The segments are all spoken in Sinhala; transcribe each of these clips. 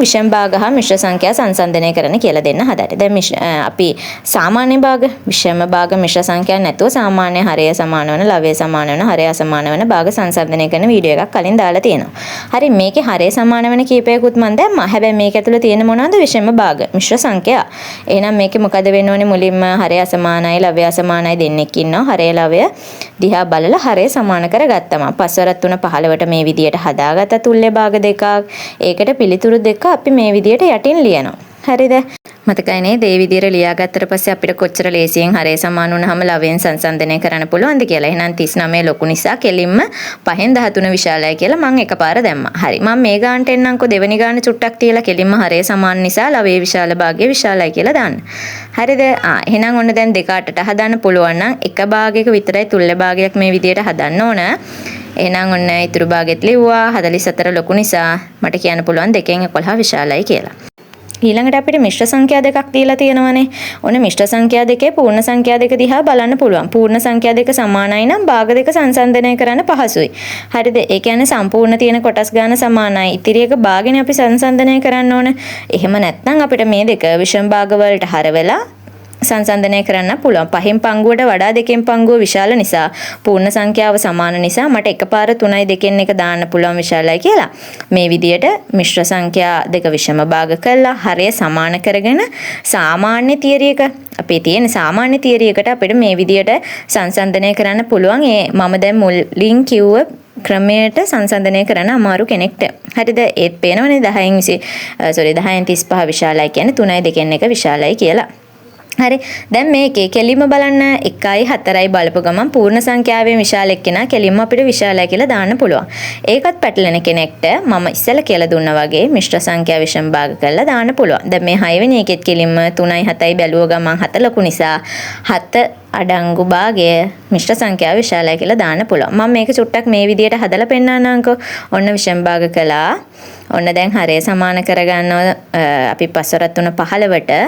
විෂම භාග හා මිශ්‍ර සංඛ්‍යා සංසන්දනය කරන්න කියලා දෙන්න හදන්නේ. දැන් අපි සාමාන්‍ය භාග, විෂම භාග, මිශ්‍ර සංඛ්‍යා නැතුව සාමාන්‍ය හරය සමාන වෙන, ලවය සමාන වෙන, හරය අසමාන වෙන භාග සංසන්දනය කරන වීඩියෝ එකක් කලින් දාලා තියෙනවා. හරි, මේකේ හරය සමාන වෙන කීපයකුත් මම දැම්මා. හැබැයි මේක ඇතුළේ තියෙන මොනවද? විෂම භාග, මිශ්‍ර සංඛ්‍යා. එහෙනම් මේකේ මොකද වෙන්න ඕනේ? මුලින්ම හරය අසමානයි, ලවය අසමානයි දෙන්නෙක් ඉන්නවා. හරය ලවය දිහා බලලා හරය සමාන කරගත්තම 5 × 3 15ට මේ විදියට හදාගත්ත තුල්‍ය භාග දෙකක්. ඒකට පිළිතුරු දෙක අපි මේ විදියට යටින් ලියනවා. හරිද? මතකයි නේද? මේ විදියට ලියාගත්තට පස්සේ අපිට කොච්චර ලේසියෙන් හරය සමාන වුණාම ලවයෙන් සංසන්දනය කරන්න පුළුවන්ද කියලා. එහෙනම් 39 ලොකු නිසා කෙලින්ම 5න් 13 විශාලයි කියලා මම එකපාර දැම්මා. හරි. මම මේ ගානට එන්නම්කෝ දෙවෙනි ගාන චුට්ටක් තියලා කෙලින්ම හරය සමාන නිසා ලවයේ විශාල භාගය විශාලයි කියලා දාන්න. හරිද? එහෙනම් ඔන්න දැන් දෙක අටට හදන්න පුළුවන් නම් එක භාගයක විතරයි තුල්‍ය භාගයක් මේ විදියට හදන්න ඕන. එහෙනම් ඔන්න ඊතුරු භාගෙත් ලිව්වා. 44 ලොකු නිසා මට කියන්න පුළුවන් 2න් 11 විශාලයි කියලා. ඊළඟට අපිට මිශ්‍ර සංඛ්‍යා දෙකක් දීලා තියෙනවානේ. ඔන්න මිශ්‍ර සංඛ්‍යා දෙකේ පූර්ණ සංඛ්‍යා දෙක දිහා බලන්න පුළුවන්. පූර්ණ සංඛ්‍යා දෙක සමානයි නම් භාග දෙක සංසන්දනය කරන්න පහසුයි. හරිද? ඒ කියන්නේ සම්පූර්ණ තියෙන කොටස් ගාන සමානයි. ඉතිරි එක භාගනේ අපි සංසන්දනය කරන්න ඕන. එහෙම නැත්නම් අපිට මේ දෙක විෂම භාග වලට හරවලා සංසන්දනය කරන්න පුළුවන්. 5න් පංගුවට වඩා 2න් පංගුව විශාල නිසා පූර්ණ සංඛ්‍යාව සමාන නිසා මට එකපාර 3යි 2න් 1 දාන්න පුළුවන් විශාලයි කියලා. මේ විදියට මිශ්‍ර සංඛ්‍යා දෙක විෂම භාග කළා හරය සමාන කරගෙන සාමාන්‍ය තියරි එක අපේ තියෙන සාමාන්‍ය තියරි එකට අපිට මේ විදියට සංසන්දනය කරන්න පුළුවන්. මම දැන් මුලින් කිව්ව ක්‍රමයට සංසන්දනය කරන්න අමාරු කෙනෙක්ට. හරිද? ඒත් පේනවනේ 10න් 35 විශාලයි කියන්නේ 3යි 2න් 1 විශාලයි කියලා. හරි, දැන් මේකේ කෙලින්ම බලන්න 1යි 4යි බලපු ගමන් පූර්ණ සංඛ්‍යාවේ විශාල එක්කෙනා කෙලින්ම අපිට විශාලයි කියලා දාන්න පුළුවන්. ඒකත් පැටලෙන කෙනෙක්ට මම ඉස්සෙල්ලා කියලා දුන්නා වගේ මිශ්‍ර සංඛ්‍යා විෂම භාග කරලා දාන්න පුළුවන්. දැන් මේ 6 වෙනි එකෙත් කෙලින්ම 3යි 7යි බැලුව ගමන් 7 ලොකු නිසා 7 අඩංගු භාගය මිශ්‍ර සංඛ්‍යාව විශාලයි කියලා දාන්න පුළුවන්. මම මේක චුට්ටක් මේ විදියට හදලා පෙන්නන්නම්කෝ. ඔන්න විෂම භාග කළා. ඔන්න දැන් හරය සමාන කරගන්නවා අපි 5 × 3 15ට.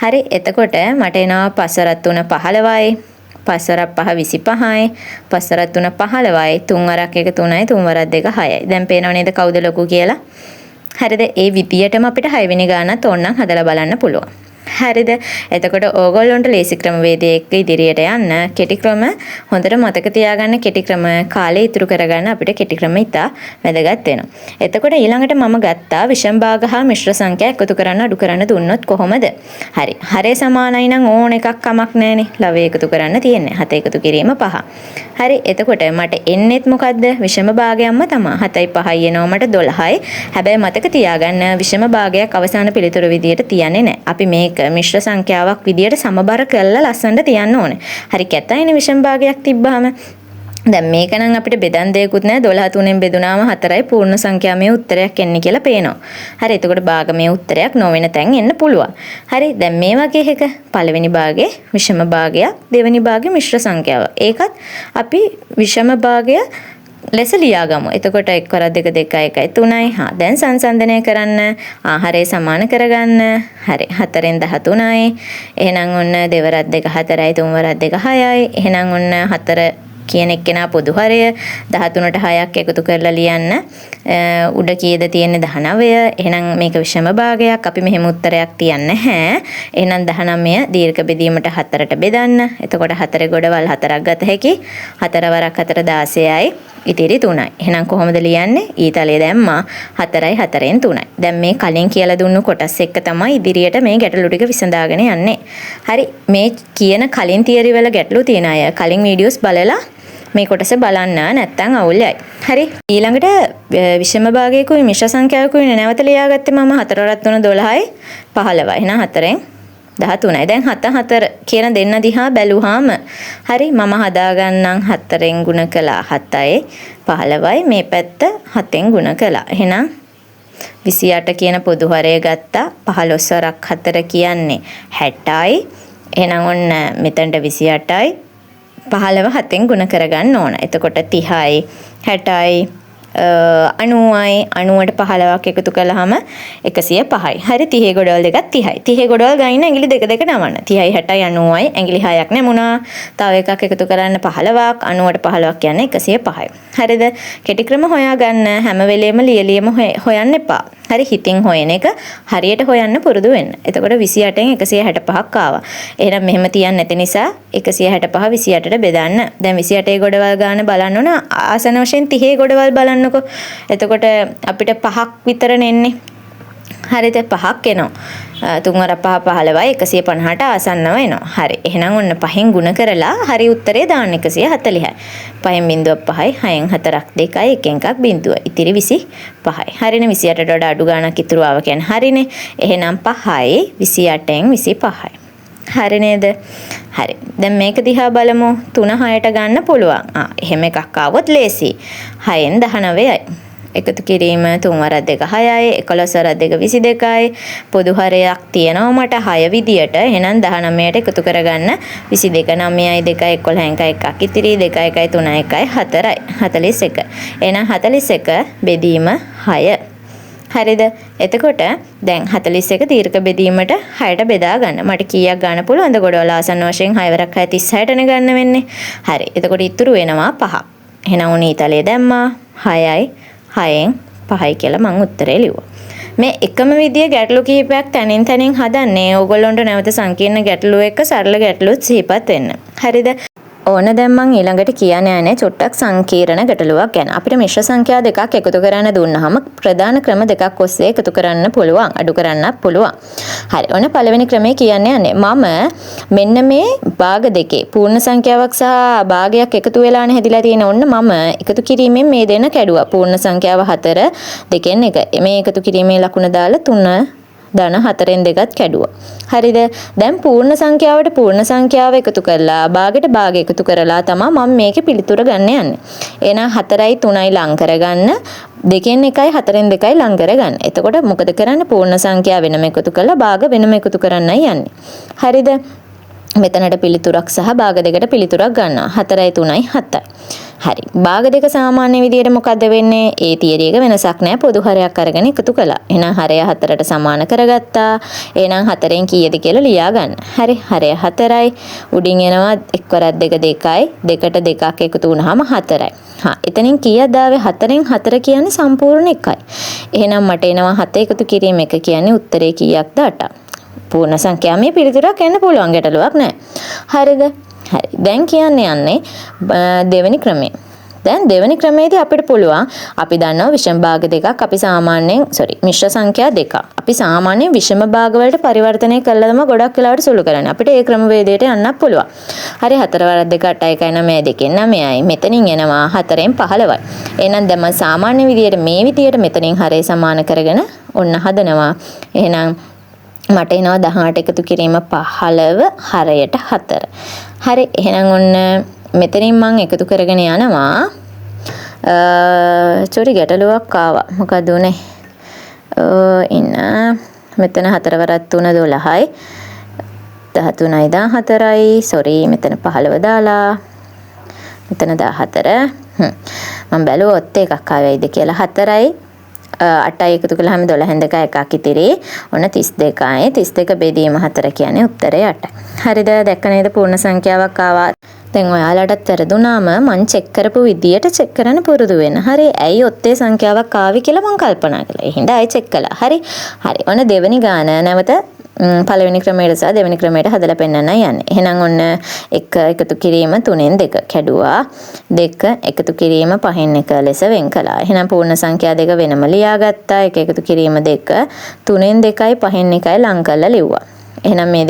හරි, එතකොට මට එනවා 5 × 3 15යි, 5 × 5 25යි, 5 × 3 15යි, 3 × 1 3යි, 3 × 2 6යි. දැන් පේනව නේද කවුද ලොකු කියලා? හරිද? ඒ විදියටම අපිට 6 වෙනි ගානත් ඕනනම් හදලා බලන්න පුළුවන්. හරිද? එතකොට ඕගොල්ලොන්ට ලේසි ක්‍රමවේදයේ එක්ක ඉදිරියට යන්න කෙටි ක්‍රම හොඳට මතක තියාගන්න. කෙටි ක්‍රම කාලේ ඉතුරු කරගන්න අපිට කෙටි ක්‍රම ඉතා වැදගත් වෙනවා. එතකොට ඊළඟට මම ගත්තා විෂම භාග හා මිශ්‍ර සංඛ්‍යා එකතු කරන්න අඩු කරන්න දුන්නොත් කොහොමද? හරි. හරය සමානයි නම් ඕන එකක් කමක් නැහැනේ. ලවය එකතු කරන්න තියෙන්නේ. 7 එකතු කිරීම 5. හරි. එතකොට මට එන්නේත් මොකද්ද? විෂම භාගයක්ම තමයි. 7යි 5යි එනවා මට 12යි. හැබැයි මතක තියාගන්න විෂම භාගයක් අවසාන පිළිතුරු විදියට තියන්නේ නැහැ. අපි මේක මිශ්‍ර සංඛ්‍යාවක් විදියට සමබර කරලා ලස්සනට තියන්න ඕනේ. හරි, කැතයිනේ විෂම භාගයක් තිබ්බාම. දැන් මේක නම් අපිට බෙදන් දෙයක්වත් නැහැ. 12 3ෙන් බෙදුනාම 4යි පූර්ණ සංඛ්‍යාමය උත්තරයක් එන්නේ කියලා පේනවා. හරි, එතකොට භාගමය උත්තරයක් නොවන තැන් එන්න පුළුවන්. හරි, දැන් මේ වගේ එක පළවෙනි භාගයේ විෂම භාගයක්, දෙවෙනි භාගයේ මිශ්‍ර සංඛ්‍යාව. ඒකත් අපි විෂම භාගය ලෙස ලියාගමු. එතකොට 1 × 2 2යි 1යි 3යි. දැන් සංසන්දනය කරන්න ආහාරය සමාන කරගන්න. හරි, 4ෙන් 13යි. එහෙනම් ඔන්න 2 × 2 4යි, 3 × 2 6යි. එහෙනම් ඔන්න 4 කියන එක්කෙනා පොදු හරය 13ට 6ක් එකතු කරලා ලියන්න. උඩ කීයද තියෙන්නේ 19. එහෙනම් මේක විෂම භාගයක්. අපි මෙහෙම උත්තරයක් තියන්නේ නැහැ. එහෙනම් 19 දීර්ඝ බෙදීමට 4ට බෙදන්න. එතකොට 4 ගොඩවල් 4ක් ගත හැකි. 4 වරක් 4 16යි. ඉතිරි 3යි. එහෙනම් කොහොමද ලියන්නේ? ඊතලයේ දැම්මා 4යි 4ෙන් 3යි. දැන් මේ කලින් කියලා දුන්නු කොටස් එක්ක තමයි ඉදිරියට මේ ගැටලු ටික විසඳාගෙන යන්නේ. හරි, මේ කියන කලින් තියරි වල ගැටලු තියෙන අය කලින් වීඩියෝස් බලලා මේ කොටස බලන්න නැත්නම් අවුලයි. හරි, ඊළඟට විෂම භාගයකුයි මිශ්‍ර සංඛ්‍යාවකුයි නැවත ලියාගත්තේ මම 4 × 3 12යි 15යි. එහෙනම් 4ෙන් 13යි. දැන් 7 4 කියන දෙන්න දිහා බැලුවාම හරි, මම හදාගන්නම් 4ෙන් ගුණ කළා 7යි 15යි. මේ පැත්ත 7ෙන් ගුණ කළා. එහෙනම් 28 කියන පොදු හරය ගත්තා. 15 වරක් 4 කියන්නේ 60යි. එහෙනම් ඔන්න මෙතනට 28යි 15 7ෙන් ගුණ කරගන්න ඕන. එතකොට 30යි 60යි 90යි 90ට 15ක් එකතු කළාම 105යි. හරි 30 ගොඩවල් දෙකක් 30යි. 30 ගොඩවල් ගයින්න ඇඟිලි දෙක දෙක නමන්න. 30යි 60යි 90යි ඇඟිලි 6ක් නැමුණා. තව එකක් එකතු කරන්න 15ක් 90ට 15ක් කියන්නේ 105යි. හරිද? කෙටි ක්‍රම හොයාගන්න හැම වෙලේම ලියලියම හොයන්න එපා. හරි හිතින් හොයන එක හරියට හොයන්න පුරුදු වෙන්න. එතකොට 28න් 165ක් ආවා. එහෙනම් මෙහෙම තියන්න නැති නිසා 165 28ට බෙදන්න. දැන් 28 ගොඩවල් ගන්න බලන්න ඕන ආසන වශයෙන් 30 ගොඩවල් බලන්නකො. එතකොට අපිට 5ක් විතරනේ එන්නේ. හරිද 5ක් එනවා. 3 වර 5 15යි 150ට ආසන්නව එනවා. හරි. එහෙනම් ඔන්න 5න් ගුණ කරලා හරි උත්තරේ දාන්න 140යි. 5න් බිංදුවක් 5යි 6න් 4ක් 2යි 1න් එකක් බිංදුව. ඉතිරි 25යි. හරිනේ 28ට වඩා අඩු ගාණක් ඉතුරු ආව කියන්නේ හරිනේ. එහෙනම් 5යි 28න් 25යි. හරි නේද? හරි. දැන් මේක දිහා බලමු. 3 6ට ගන්න පුළුවන්. එහෙම එකක් ආවොත් ලේසි. 6න් 19යි. එකතු කිරීම 3 වරක් 2 6යි 11 වරක් 2 22යි පොදු හරයක් තියෙනවා මට 6 විදියට. එහෙනම් 19ට එකතු කරගන්න 22 9යි 2යි 11යි 1ක් ඉතිරි 2යි 1යි 3යි 1යි 4යි 41. එහෙනම් 41 බෙදීම 6. හරිද? එතකොට දැන් 41 දීර්ඝ බෙදීමට 6ට බෙදා ගන්න. මට කීයක් ගන්න පුළුවන්ද? ගොඩවල ආසන්න වශයෙන් 6 වරක් 6 36ටනේ ගන්න වෙන්නේ. හරි. එතකොට ඉතුරු වෙනවා 5. එහෙනම් උණී තලයේ දැම්මා 6යි 6න් 5යි කියලා මම උත්තරේ ලිව්වා. මේ එකම විදිය ගැටලු කිහිපයක් තනින් තනින් හදන්නේ ඕගොල්ලොන්ට නැවත සංකීර්ණ ගැටලු එක්ක සරල ගැටලුත් සිහිපත් වෙන්න. හරිද? ඕන දැන් මම ඊළඟට කියන්න යන්නේ චුට්ටක් සංකීර්ණ ගැටලුවක් ගැන. අපිට මිශ්‍ර සංඛ්‍යා දෙකක් එකතු කරන්න දුන්නාම ප්‍රධාන ක්‍රම දෙකක් ඔස්සේ එකතු කරන්න පුළුවන්, අඩු කරන්නත් පුළුවන්. හරි. ඔන්න පළවෙනි ක්‍රමය කියන්න යන්නේ. මම මෙන්න මේ භාග දෙකේ පූර්ණ සංඛ්‍යාවක් සහ භාගයක් එකතු වෙලානේ හැදිලා තියෙන. ඔන්න මම එකතු කිරීමෙන් මේ දෙන්න කැඩුවා. පූර්ණ සංඛ්‍යාව 4 දෙකෙන් එක. මේ එකතු කිරීමේ ලකුණ දාලා 3 ධන 4න් දෙකත් කැඩුවා. හරිද? දැන් පූර්ණ සංඛ්‍යාවට පූර්ණ සංඛ්‍යාව එකතු කරලා භාගයට භාග එකතු කරලා තමයි මම මේකේ පිළිතුර ගන්න යන්නේ. එහෙනම් 4යි 3යි ලං කරගන්න, 2න් 1යි 4න් 2යි ලං කරගන්න. එතකොට මොකද කරන්නේ? පූර්ණ සංඛ්‍යාව වෙනම එකතු කරලා භාග වෙනම එකතු කරන්නයි යන්නේ. හරිද? මෙතනට පිළිතුරක් සහ භාග දෙකට පිළිතුරක් ගන්නවා. 4යි 3යි 7යි. හරි. භාග දෙක සාමාන්‍ය විදියට මොකද්ද වෙන්නේ? ඒ තියරි එක වෙනසක් නැහැ. පොදු හරයක් අරගෙන එකතු කළා. එහෙනම් හරය 4ට සමාන කරගත්තා. එහෙනම් 4න් කීයද කියලා ලියා ගන්න. හරි. හරය 4යි. උඩින් එනවා 1 වරක් 2 2යි. දෙකට දෙකක් එකතු වුණාම 4යි. එතනින් කීයද ආවේ? 4න් 4 කියන්නේ සම්පූර්ණ 1යි. එහෙනම් මට එනවා 7 එකතු කිරීම 1 කියන්නේ උත්තරේ කීයක්ද? 8ක්. පූර්ණ සංඛ්‍යාමය පිළිතුරක් එන්න පුළුවන්, ගැටලුවක් නැහැ. හරිද? හරි. දැන් කියන්න යන්නේ දෙවෙනි ක්‍රමය. දැන් දෙවෙනි ක්‍රමයේදී අපිට පුළුවන් අපි දන්නවා විෂම භාග දෙකක් අපි සාමාන්‍යයෙන් මිශ්‍ර සංඛ්‍යා දෙකක්. අපි සාමාන්‍යයෙන් විෂම භාග වලට පරිවර්තනය කළා තමයි ගොඩක් වෙලාවට සුළු කරන්නේ. අපිට ඒ ක්‍රමවේදයට යන්නත් පුළුවන්. හරි 4 වරක් 2 8 1 9 2 9යි. මෙතනින් එනවා 4න් 15යි. එහෙනම් දැන් මම සාමාන්‍ය විදියට මේ විදියට මෙතනින් හරය සමාන කරගෙන ඔන්න හදනවා. එහෙනම් මට එනවා 18 එකතු කිරීම 15 හරයට 4. හරි. එහෙනම් ඔන්න මෙතනින් මම එකතු කරගෙන යනවා. චොරි ගැටලුවක් ආවා. මොකද උනේ? ඉන්න මෙතන 4 වරක් 3 12යි. 13යි 14යි. සෝරි මෙතන 15 දාලා. මෙතන 14. මම බැලුවොත් එකක් ආවේද කියලා 4යි 8යි එකතු කළාම 12න් 2 එකක් ඉතිරි. ඔන්න 32යි. 32 බෙදීම 4 කියන්නේ උත්තරේ 8යි. හරිද? දැක්ක නේද? පූර්ණ සංඛ්‍යාවක් ආවා. දැන් ඔයාලටත් වැරදුනාම මං චෙක් කරපු විදියට චෙක් කරන්න පුරුදු වෙන්න. හරි. ඇයි ඔත්තේ සංඛ්‍යාවක් ආවේ කියලා මං කල්පනා කළා. ඒ හින්දා ආයෙ චෙක් කළා. හරි. හරි. ඔන්න දෙවෙනි ගාන නැවත පළවෙනි ක්‍රමයට සහ දෙවෙනි ක්‍රමයට හදලා පෙන්නන්නයි යන්නේ. එහෙනම් ඔන්න 1 එකතු කිරීම 3න් 2 කැඩුවා. 2 එකතු කිරීම 5න් 1 ලෙස වෙන් කළා. එහෙනම් පූර්ණ සංඛ්‍යා දෙක වෙනම ලියාගත්තා. 1 එකතු කිරීම 2 3න් 2යි 5න් 1යි ලං කරලා ලිව්වා. එහෙනම් මේ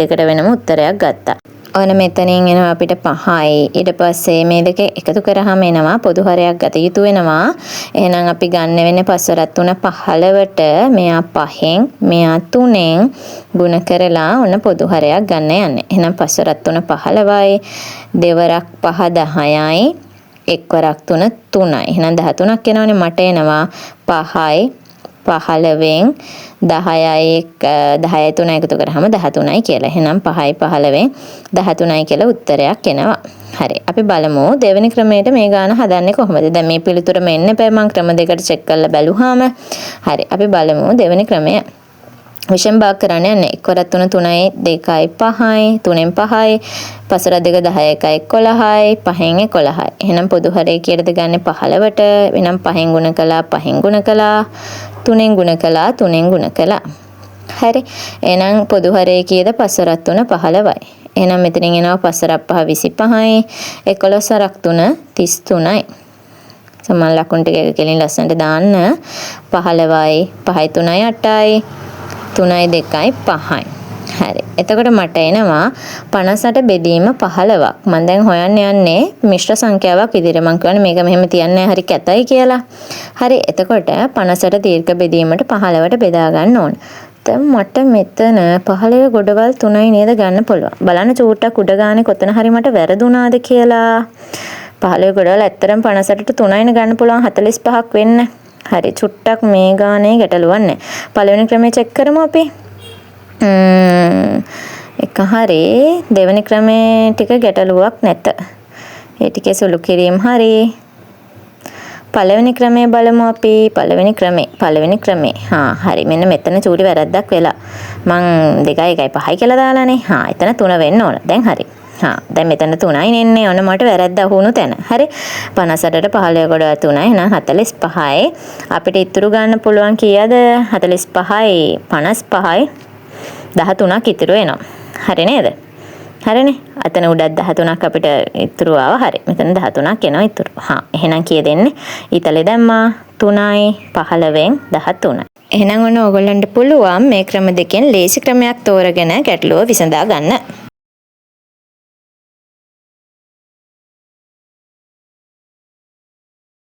දෙකට වෙනම උත්තරයක් ගත්තා. ඔන්න මෙතනින් එනවා අපිට 5යි. ඊට පස්සේ මේ දෙක එකතු කරාම එනවා පොදු හරයක් ගත යුතු වෙනවා. එහෙනම් අපි ගන්න වෙන්නේ 5 වරක් 3 15ට මෙයා 5න් මෙයා 3න් ගුණ කරලා ඔන්න පොදු හරයක් ගන්න යන්නේ. එහෙනම් 5 වරක් 3 15යි. 2 වරක් 5 10යි. 1 වරක් 3 3යි. එහෙනම් 13ක් එනවනේ. මට එනවා 5යි 15න් 10යි 3 එකතු කරාම 13යි කියලා. එහෙනම් 5යි 15න් 13යි කියලා උත්තරයක් එනවා. හරි. අපි බලමු දෙවෙනි ක්‍රමයට මේ ගාන හදන්නේ කොහොමද? දැන් මේ පිළිතුර මෙන්න එපා මම ක්‍රම දෙකට චෙක් කරලා බැලුවාම. හරි. අපි බලමු දෙවෙනි ක්‍රමය. විෂම භාග කරන්න යන්නේ 1 3 3යි 2යි 5යි 3න් 5යි 5 2 10 1යි 11යි 5න් 11යි. එහෙනම් පොදු හරය කීයටද ගන්නෙ 15ට. එහෙනම් 5න් ගුණ කළා 5න් ගුණ කළා 3න් ගුණ කළා 3න් ගුණ කළා. හරි. එහෙනම් පොදු හරය කීයද 5 3 15යි. එහෙනම් මෙතනින් එනවා 5 5 25යි 11 3 33යි. සමාන ලකුණු ටික එක කෙලින් ලස්සනට දාන්න 15යි 5යි 3යි 8යි 3යි 2යි 5යි. හරි. එතකොට මට එනවා 58 බෙදීම 15ක්. මම දැන් හොයන්න යන්නේ මිශ්‍ර සංඛ්‍යාවක් විදිහට. මම කියන්නේ මේක මෙහෙම තියන්නේ හරි කැතයි කියලා. හරි. එතකොට 58 දීර්ඝ බෙදීමට 15ට බෙදා ගන්න ඕන. දැන් මට මෙතන 15 ගොඩවල් 3යි නේද ගන්න පුළුවන්. බලන්න චූට්ටක් උඩ ගානේ කොතන හරි මට වැරදුනාද කියලා. 15 ගොඩවල් ඇත්තරම් 58ට 3යිනේ ගන්න පුළුවන් 45ක් වෙන්න. හරි චුට්ටක් මේ ගානේ ගැටලුවක් නැහැ. පළවෙනි ක්‍රමය චෙක් කරමු අපි. එක හරි දෙවෙනි ක්‍රමේ ටික ගැටලුවක් නැත. ඒ ටිකේ සුළු කිරීම හරි. පළවෙනි ක්‍රමය බලමු අපි. පළවෙනි ක්‍රමේ. හරි මෙන්න මෙතන චූටි වැරද්දක් වෙලා. මං 2යි 1යි 5යි කියලා දාලානේ. එතන 3 වෙන්න ඕන. දැන් හරි. දැන් මෙතන 3යි එන්නේ. ඔන්න මට වැරද්ද අහුණු තැන. හරි. 58ට 15 ගොඩවල් 3යි. එහෙනම් 45යි. අපිට ඉතුරු ගන්න පුළුවන් කීයද? 45යි 55යි 13ක් ඉතුරු වෙනවා. හරි නේද? හරිනේ. අතන උඩත් 13ක් අපිට ඉතුරු ආවා. හරි. මෙතන 13ක් එනවා ඉතුරු. එහෙනම් කීයද එන්නේ? ඊතලේ දැම්මා 3යි 15න් 13යි. එහෙනම් ඔන්න ඕගොල්ලන්ට පුළුවන් මේ ක්‍රම දෙකෙන් ලේසි ක්‍රමයක් තෝරගෙන ගැටලුව විසඳා ගන්න.